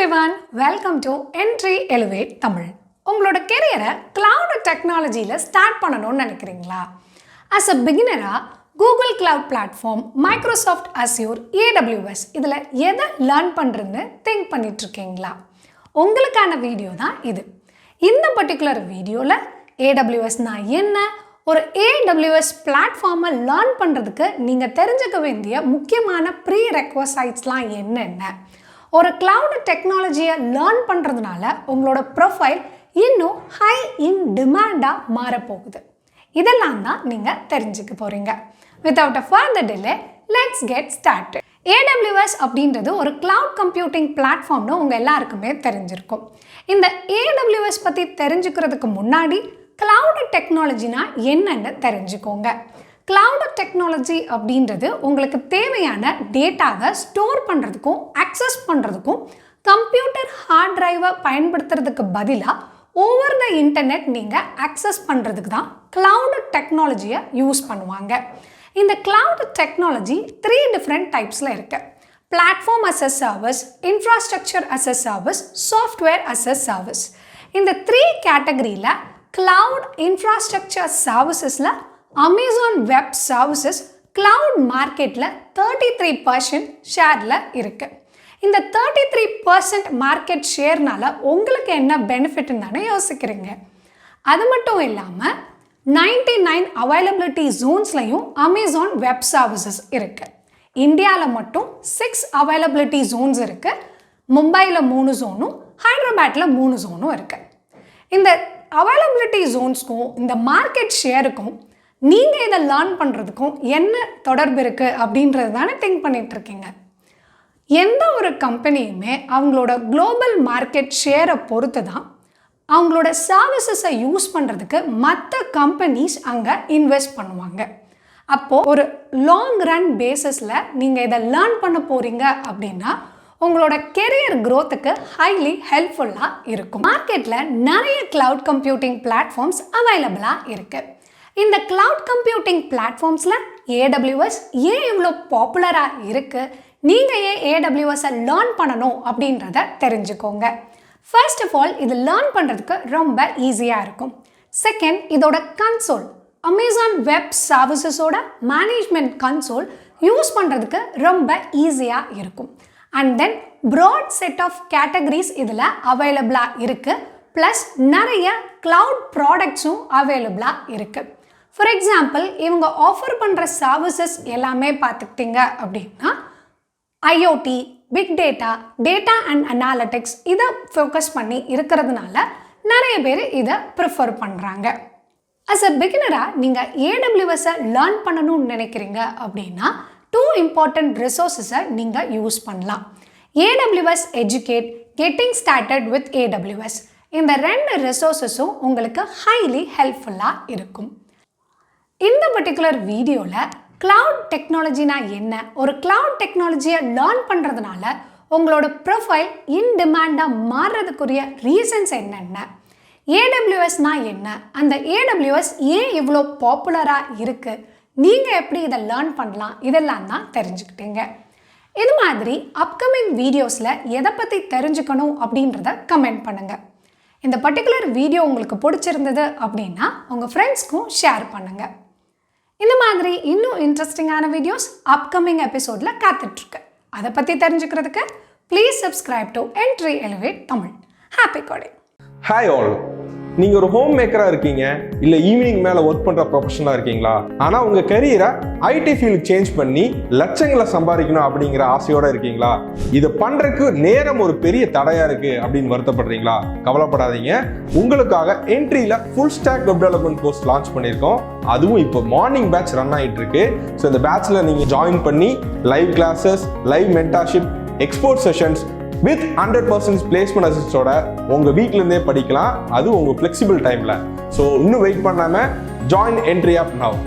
everyone, welcome to Entri Elevate Tamil. உங்களோட கெரியரை cloud technologyல start பண்ணணும்னு நினைக்கிறீங்களா? As a beginner, Google Cloud Platform, Microsoft Azure, AWS இதில் எதை learn பண்ணுறதுன்னு திங்க் பண்ணிட்டு இருக்கீங்களா? உங்களுக்கான வீடியோ தான் இது. இந்த பர்டிகுலர் வீடியோவில் AWSனா என்ன, ஒரு AWS பிளாட்ஃபார்மை லேர்ன் பண்ணுறதுக்கு நீங்கள் தெரிஞ்சுக்க வேண்டிய முக்கியமான ப்ரீ ரெக்வசைட்ஸ்லாம் என்னென்ன, ஒரு கிளவுட் டெக்னாலஜியை லேர்ன் பண்ணுறதுனால உங்களோட ப்ரொஃபைல் இன்னும் ஹை இன் டிமாண்டாக மாறப்போகுது. இதெல்லாம் தான் நீங்கள் தெரிஞ்சுக்க போகிறீங்க. Without a further delay, let's get started. AWS அப்படின்றது ஒரு கிளவுட் கம்ப்யூட்டிங் பிளாட்ஃபார்ம்னு உங்கள் எல்லாருக்குமே தெரிஞ்சிருக்கும். இந்த AWS பற்றி தெரிஞ்சுக்கிறதுக்கு முன்னாடி கிளவுட் டெக்னாலஜினா என்னன்னு தெரிஞ்சுக்கோங்க. கிளவுட் டெக்னாலஜி அப்படின்றது உங்களுக்கு தேவையான டேட்டாவை ஸ்டோர் பண்ணுறதுக்கும் அக்சஸ் பண்ணுறதுக்கும் கம்ப்யூட்டர் ஹார்ட் டிரைவை பயன்படுத்துறதுக்கு பதிலாக ஓவர் த இன்டர்நெட் நீங்கள் அக்சஸ் பண்ணுறதுக்கு தான் கிளவுட் டெக்னாலஜியை யூஸ் பண்ணுவாங்க. இந்த கிளவுட் டெக்னாலஜி 3 டிஃப்ரெண்ட் டைப்ஸில் இருக்குது. Platform as a service, infrastructure as a service, software as a service. இந்த 3 கேட்டகரியில் கிளவுட் இன்ஃப்ராஸ்ட்ரக்சர் சர்வீசஸில் Amazon Web Services cloud மார்க்கெட்டில் 33% ஷேரில் இருக்குது. இந்த 33% மார்க்கெட் ஷேர்னால் உங்களுக்கு என்ன பெனிஃபிட்னு தானே யோசிக்கிறீங்க. அது மட்டும் இல்லாமல் 99 அவைலபிலிட்டி ஜோன்ஸ்லையும் Amazon Web Services இருக்குது. இந்தியாவில் மட்டும் 6 அவைலபிலிட்டி ஜோன்ஸ் இருக்குது. மும்பையில் 3 ஜோனும் ஹைதராபாத்தில் 3 ஜோனும் இருக்குது. இந்த அவைலபிலிட்டி ஜோன்ஸ்க்கும் இந்த மார்க்கெட் ஷேருக்கும் நீங்கள் இதை லேர்ன் பண்ணுறதுக்கும் என்ன தொடர்பு இருக்குது அப்படின்றது தானே திங்க் பண்ணிகிட்ருக்கீங்க. எந்த ஒரு கம்பெனியுமே அவங்களோட குளோபல் மார்க்கெட் ஷேரை பொறுத்து தான் அவங்களோட சர்வீசஸை யூஸ் பண்ணுறதுக்கு மற்ற கம்பெனிஸ் அங்கே இன்வெஸ்ட் பண்ணுவாங்க. அப்போது ஒரு லாங் ரன் பேஸஸில் நீங்கள் இதை லேர்ன் பண்ண போகிறீங்க அப்படின்னா உங்களோட கெரியர் க்ரோத்துக்கு ஹைலி ஹெல்ப்ஃபுல்லாக இருக்கும். மார்க்கெட்டில் நிறைய கிளவுட் கம்ப்யூட்டிங் பிளாட்ஃபார்ம்ஸ் அவைலபிளாக இருக்குது. இந்த கிளவுட் கம்ப்யூட்டிங் பிளாட்ஃபார்ம்ஸில் AWS ஏன் இவ்வளோ பாப்புலராக இருக்குது, நீங்கள் ஏன் AWSஐ லேர்ன் பண்ணணும் அப்படின்றத தெரிஞ்சுக்கோங்க. ஃபர்ஸ்ட் ஆஃப் ஆல், இது லேர்ன் பண்ணுறதுக்கு ரொம்ப ஈஸியாக இருக்கும். செகண்ட், இதோட கன்சோல், Amazon வெப் சர்வீசஸோட மேனேஜ்மெண்ட் கன்சோல் யூஸ் பண்ணுறதுக்கு ரொம்ப ஈஸியாக இருக்கும். And then broad set of categories இதில் அவைலபிளாக இருக்குது. ப்ளஸ் நிறைய கிளவுட் ப்ராடக்ட்ஸும் அவைலபிளாக இருக்குது. ஃபார் எக்ஸாம்பிள், இவங்க ஆஃபர் பண்ணுற சர்வீசஸ் எல்லாமே பார்த்துக்கிட்டிங்க அப்படின்னா IoT, big data, data and analytics இதை ஃபோக்கஸ் பண்ணி இருக்கிறதுனால நிறைய பேர் இதை ப்ரிஃபர் பண்ணுறாங்க. அஸ் அ பிகினராக நீங்கள் AWSஐ லேர்ன் பண்ணணும்னு நினைக்கிறீங்க அப்படின்னா 2 இம்பார்ட்டண்ட் ரிசோர்ஸஸை நீங்கள் யூஸ் பண்ணலாம். AWS Educate, Getting Started with AWS. இந்த 2 ரிசோர்ஸஸும் உங்களுக்கு ஹைலி ஹெல்ப்ஃபுல்லாக இருக்கும். இந்த பர்டிகுலர் வீடியோவில் கிளவுட் டெக்னாலஜினா என்ன, ஒரு கிளவுட் டெக்னாலஜியை லேர்ன் பண்ணுறதுனால உங்களோட ப்ரொஃபைல் இன் டிமாண்டாக மாறுறதுக்குரிய ரீசன்ஸ் என்னென்ன, AWSனா என்ன, அந்த AWS ஏன் இவ்வளோ பாப்புலராக இருக்குது, நீங்கள் எப்படி இதை லேர்ன் பண்ணலாம், இதெல்லாம் தான் தெரிஞ்சுக்கிட்டீங்க. இது மாதிரி அப்கமிங் வீடியோஸில் எதை பற்றி தெரிஞ்சுக்கணும் அப்படின்றத கமெண்ட் பண்ணுங்கள். இந்த பர்டிகுலர் வீடியோ உங்களுக்கு பிடிச்சிருந்தது அப்படின்னா உங்கள் ஃப்ரெண்ட்ஸ்க்கும் ஷேர் பண்ணுங்கள். இந்த மாதிரி இன்னும் இன்ட்ரெஸ்டிங்கான வீடியோஸ் அப்கமிங் எபிசோடில் காத்துட்ருக்கு. அதை பற்றி தெரிஞ்சுக்கிறதுக்கு please subscribe to entry elevate Tamil. Happy coding. Hi all, நீங்கள் ஒரு ஹோம் மேக்கராக இருக்கீங்க, இல்லை ஈவினிங் மேலே ஒர்க் பண்ணுற ப்ரொஃபஷனாக இருக்கீங்களா, ஆனால் உங்கள் கரியரை IT ஃபீல்டுக்கு சேஞ்ச் பண்ணி லட்சங்களை சம்பாதிக்கணும் அப்படிங்கிற ஆசையோடு இருக்கீங்களா, இதை பண்ணுறதுக்கு நேரம் ஒரு பெரிய தடையாக இருக்குது அப்படின்னு வருத்தப்படுறீங்களா? கவலைப்படாதீங்க, உங்களுக்காக என்ட்ரியில் full stack web development course launch பண்ணியிருக்கோம். அதுவும் இப்போ மார்னிங் பேட்ச் ரன் ஆகிட்டு இருக்கு. ஸோ இந்த பேட்சில் நீங்கள் ஜாயின் பண்ணி live classes, live mentorship, expert sessions with 100% placement அசிஸ்டோட உங்கள் வீட்டிலேருந்தே படிக்கலாம். அது உங்கள் ஃப்ளெக்சிபிள் டைமில். ஸோ இன்னும் வெயிட் பண்ணாமல் ஜாயின் என்ட்ரி ஆப் நவ்.